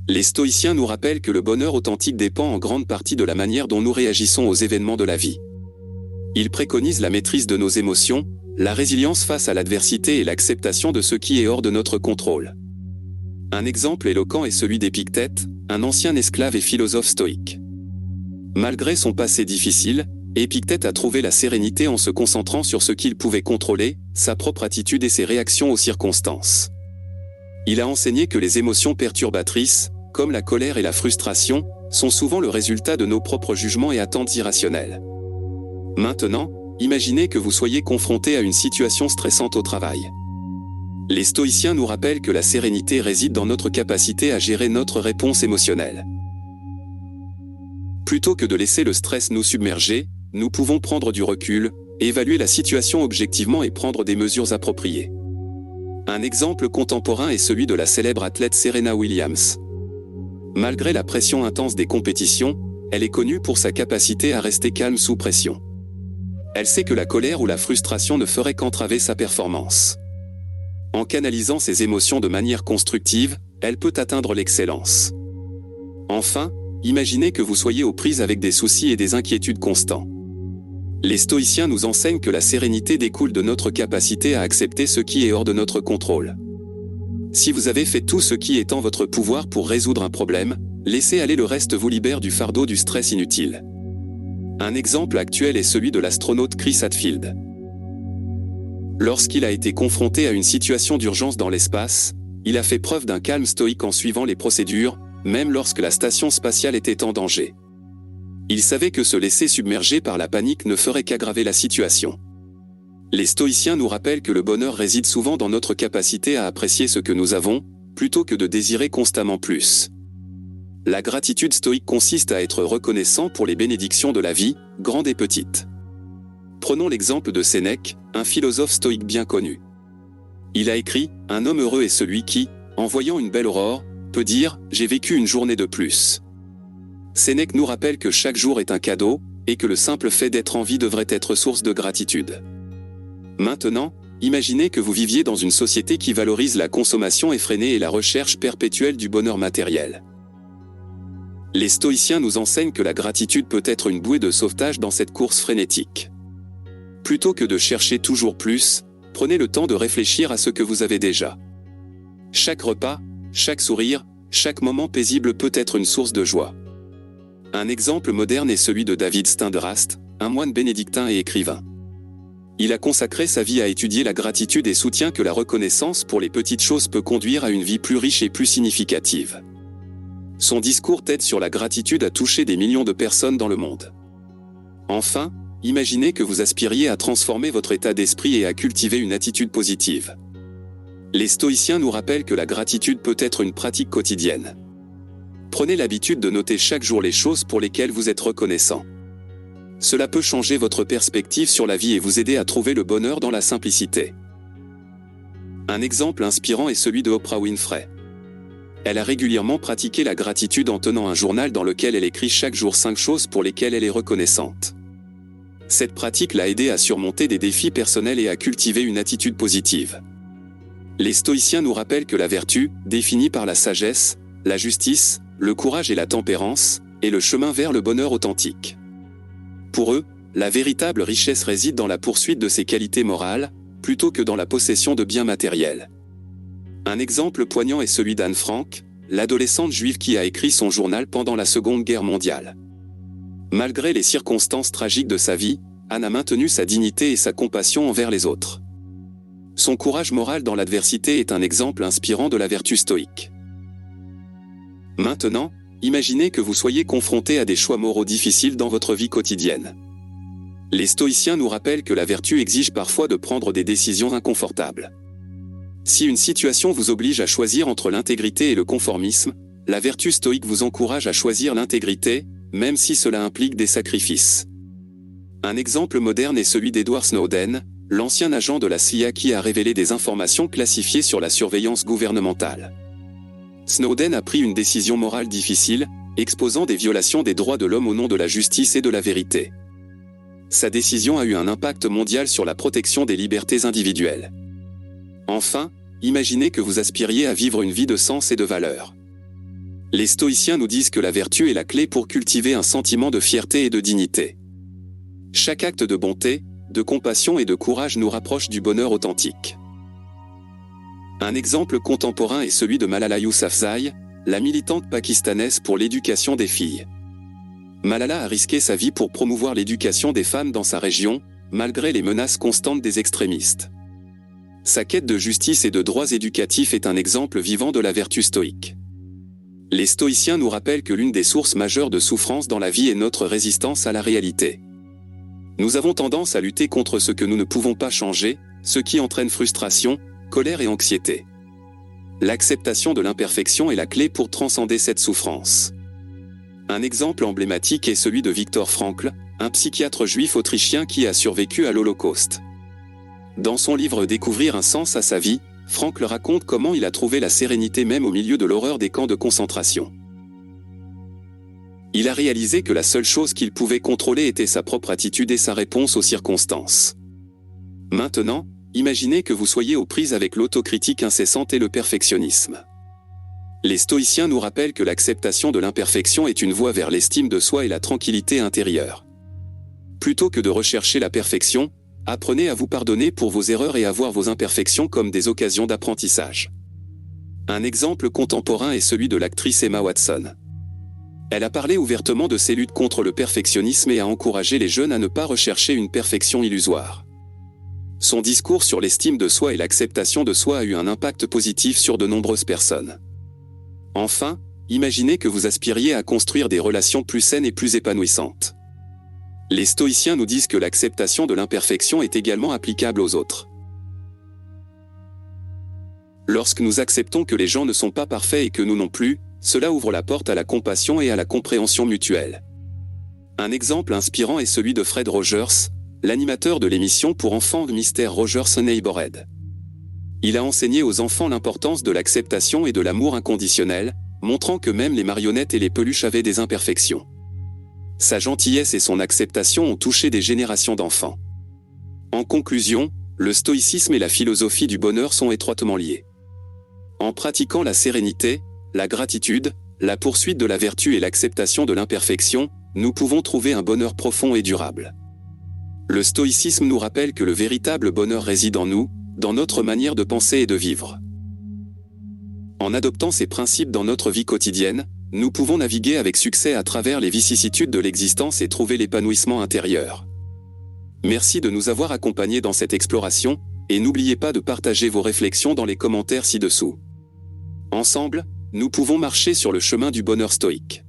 Les stoïciens nous rappellent que le bonheur authentique dépend en grande partie de la manière dont nous réagissons aux événements de la vie. Ils préconisent la maîtrise de nos émotions, la résilience face à l'adversité et l'acceptation de ce qui est hors de notre contrôle. Un exemple éloquent est celui d'Épictète, un ancien esclave et philosophe stoïque. Malgré son passé difficile, Épictète a trouvé la sérénité en se concentrant sur ce qu'il pouvait contrôler, sa propre attitude et ses réactions aux circonstances. Il a enseigné que les émotions perturbatrices, comme la colère et la frustration, sont souvent le résultat de nos propres jugements et attentes irrationnelles. Maintenant, imaginez que vous soyez confronté à une situation stressante au travail. Les stoïciens nous rappellent que la sérénité réside dans notre capacité à gérer notre réponse émotionnelle. Plutôt que de laisser le stress nous submerger, nous pouvons prendre du recul, évaluer la situation objectivement et prendre des mesures appropriées. Un exemple contemporain est celui de la célèbre athlète Serena Williams. Malgré la pression intense des compétitions, elle est connue pour sa capacité à rester calme sous pression. Elle sait que la colère ou la frustration ne ferait qu'entraver sa performance. En canalisant ses émotions de manière constructive, elle peut atteindre l'excellence. Enfin, imaginez que vous soyez aux prises avec des soucis et des inquiétudes constants. Les stoïciens nous enseignent que la sérénité découle de notre capacité à accepter ce qui est hors de notre contrôle. Si vous avez fait tout ce qui est en votre pouvoir pour résoudre un problème, laissez aller le reste vous libère du fardeau du stress inutile. Un exemple actuel est celui de l'astronaute Chris Hadfield. Lorsqu'il a été confronté à une situation d'urgence dans l'espace, il a fait preuve d'un calme stoïque en suivant les procédures, même lorsque la station spatiale était en danger. Il savait que se laisser submerger par la panique ne ferait qu'aggraver la situation. Les stoïciens nous rappellent que le bonheur réside souvent dans notre capacité à apprécier ce que nous avons, plutôt que de désirer constamment plus. La gratitude stoïque consiste à être reconnaissant pour les bénédictions de la vie, grandes et petites. Prenons l'exemple de Sénèque, un philosophe stoïque bien connu. Il a écrit « Un homme heureux est celui qui, en voyant une belle aurore, peut dire « J'ai vécu une journée de plus ». Sénèque nous rappelle que chaque jour est un cadeau, et que le simple fait d'être en vie devrait être source de gratitude. Maintenant, imaginez que vous viviez dans une société qui valorise la consommation effrénée et la recherche perpétuelle du bonheur matériel. Les stoïciens nous enseignent que la gratitude peut être une bouée de sauvetage dans cette course frénétique. Plutôt que de chercher toujours plus, prenez le temps de réfléchir à ce que vous avez déjà. Chaque repas, chaque sourire, chaque moment paisible peut être une source de joie. Un exemple moderne est celui de David Steinderacht, un moine bénédictin et écrivain. Il a consacré sa vie à étudier la gratitude et soutient que la reconnaissance pour les petites choses peut conduire à une vie plus riche et plus significative. Son discours TED sur la gratitude a touché des millions de personnes dans le monde. Enfin, imaginez que vous aspiriez à transformer votre état d'esprit et à cultiver une attitude positive. Les stoïciens nous rappellent que la gratitude peut être une pratique quotidienne. Prenez l'habitude de noter chaque jour les choses pour lesquelles vous êtes reconnaissant. Cela peut changer votre perspective sur la vie et vous aider à trouver le bonheur dans la simplicité. Un exemple inspirant est celui de Oprah Winfrey. Elle a régulièrement pratiqué la gratitude en tenant un journal dans lequel elle écrit chaque jour 5 choses pour lesquelles elle est reconnaissante. Cette pratique l'a aidée à surmonter des défis personnels et à cultiver une attitude positive. Les stoïciens nous rappellent que la vertu, définie par la sagesse, la justice, le courage et la tempérance, est le chemin vers le bonheur authentique. Pour eux, la véritable richesse réside dans la poursuite de ses qualités morales, plutôt que dans la possession de biens matériels. Un exemple poignant est celui d'Anne Frank, l'adolescente juive qui a écrit son journal pendant la Seconde Guerre mondiale. Malgré les circonstances tragiques de sa vie, Anne a maintenu sa dignité et sa compassion envers les autres. Son courage moral dans l'adversité est un exemple inspirant de la vertu stoïque. Maintenant, imaginez que vous soyez confronté à des choix moraux difficiles dans votre vie quotidienne. Les stoïciens nous rappellent que la vertu exige parfois de prendre des décisions inconfortables. Si une situation vous oblige à choisir entre l'intégrité et le conformisme, la vertu stoïque vous encourage à choisir l'intégrité, même si cela implique des sacrifices. Un exemple moderne est celui d'Edward Snowden, l'ancien agent de la CIA qui a révélé des informations classifiées sur la surveillance gouvernementale. Snowden a pris une décision morale difficile, exposant des violations des droits de l'homme au nom de la justice et de la vérité. Sa décision a eu un impact mondial sur la protection des libertés individuelles. Enfin, imaginez que vous aspiriez à vivre une vie de sens et de valeur. Les stoïciens nous disent que la vertu est la clé pour cultiver un sentiment de fierté et de dignité. Chaque acte de bonté, de compassion et de courage nous rapproche du bonheur authentique. Un exemple contemporain est celui de Malala Yousafzai, la militante pakistanaise pour l'éducation des filles. Malala a risqué sa vie pour promouvoir l'éducation des femmes dans sa région, malgré les menaces constantes des extrémistes. Sa quête de justice et de droits éducatifs est un exemple vivant de la vertu stoïque. Les stoïciens nous rappellent que l'une des sources majeures de souffrance dans la vie est notre résistance à la réalité. Nous avons tendance à lutter contre ce que nous ne pouvons pas changer, ce qui entraîne frustration, colère et anxiété. L'acceptation de l'imperfection est la clé pour transcender cette souffrance. Un exemple emblématique est celui de Viktor Frankl, un psychiatre juif autrichien qui a survécu à l'Holocauste. Dans son livre Découvrir un sens à sa vie, Frankl raconte comment il a trouvé la sérénité même au milieu de l'horreur des camps de concentration. Il a réalisé que la seule chose qu'il pouvait contrôler était sa propre attitude et sa réponse aux circonstances. Maintenant, imaginez que vous soyez aux prises avec l'autocritique incessante et le perfectionnisme. Les stoïciens nous rappellent que l'acceptation de l'imperfection est une voie vers l'estime de soi et la tranquillité intérieure. Plutôt que de rechercher la perfection, apprenez à vous pardonner pour vos erreurs et à voir vos imperfections comme des occasions d'apprentissage. Un exemple contemporain est celui de l'actrice Emma Watson. Elle a parlé ouvertement de ses luttes contre le perfectionnisme et a encouragé les jeunes à ne pas rechercher une perfection illusoire. Son discours sur l'estime de soi et l'acceptation de soi a eu un impact positif sur de nombreuses personnes. Enfin, imaginez que vous aspiriez à construire des relations plus saines et plus épanouissantes. Les stoïciens nous disent que l'acceptation de l'imperfection est également applicable aux autres. Lorsque nous acceptons que les gens ne sont pas parfaits et que nous non plus, cela ouvre la porte à la compassion et à la compréhension mutuelle. Un exemple inspirant est celui de Fred Rogers, l'animateur de l'émission pour enfants Mr. Rogers' Neighborhood. Il a enseigné aux enfants l'importance de l'acceptation et de l'amour inconditionnel, montrant que même les marionnettes et les peluches avaient des imperfections. Sa gentillesse et son acceptation ont touché des générations d'enfants. En conclusion, le stoïcisme et la philosophie du bonheur sont étroitement liés. En pratiquant la sérénité, la gratitude, la poursuite de la vertu et l'acceptation de l'imperfection, nous pouvons trouver un bonheur profond et durable. Le stoïcisme nous rappelle que le véritable bonheur réside en nous, dans notre manière de penser et de vivre. En adoptant ces principes dans notre vie quotidienne, nous pouvons naviguer avec succès à travers les vicissitudes de l'existence et trouver l'épanouissement intérieur. Merci de nous avoir accompagnés dans cette exploration, et n'oubliez pas de partager vos réflexions dans les commentaires ci-dessous. Ensemble, nous pouvons marcher sur le chemin du bonheur stoïque.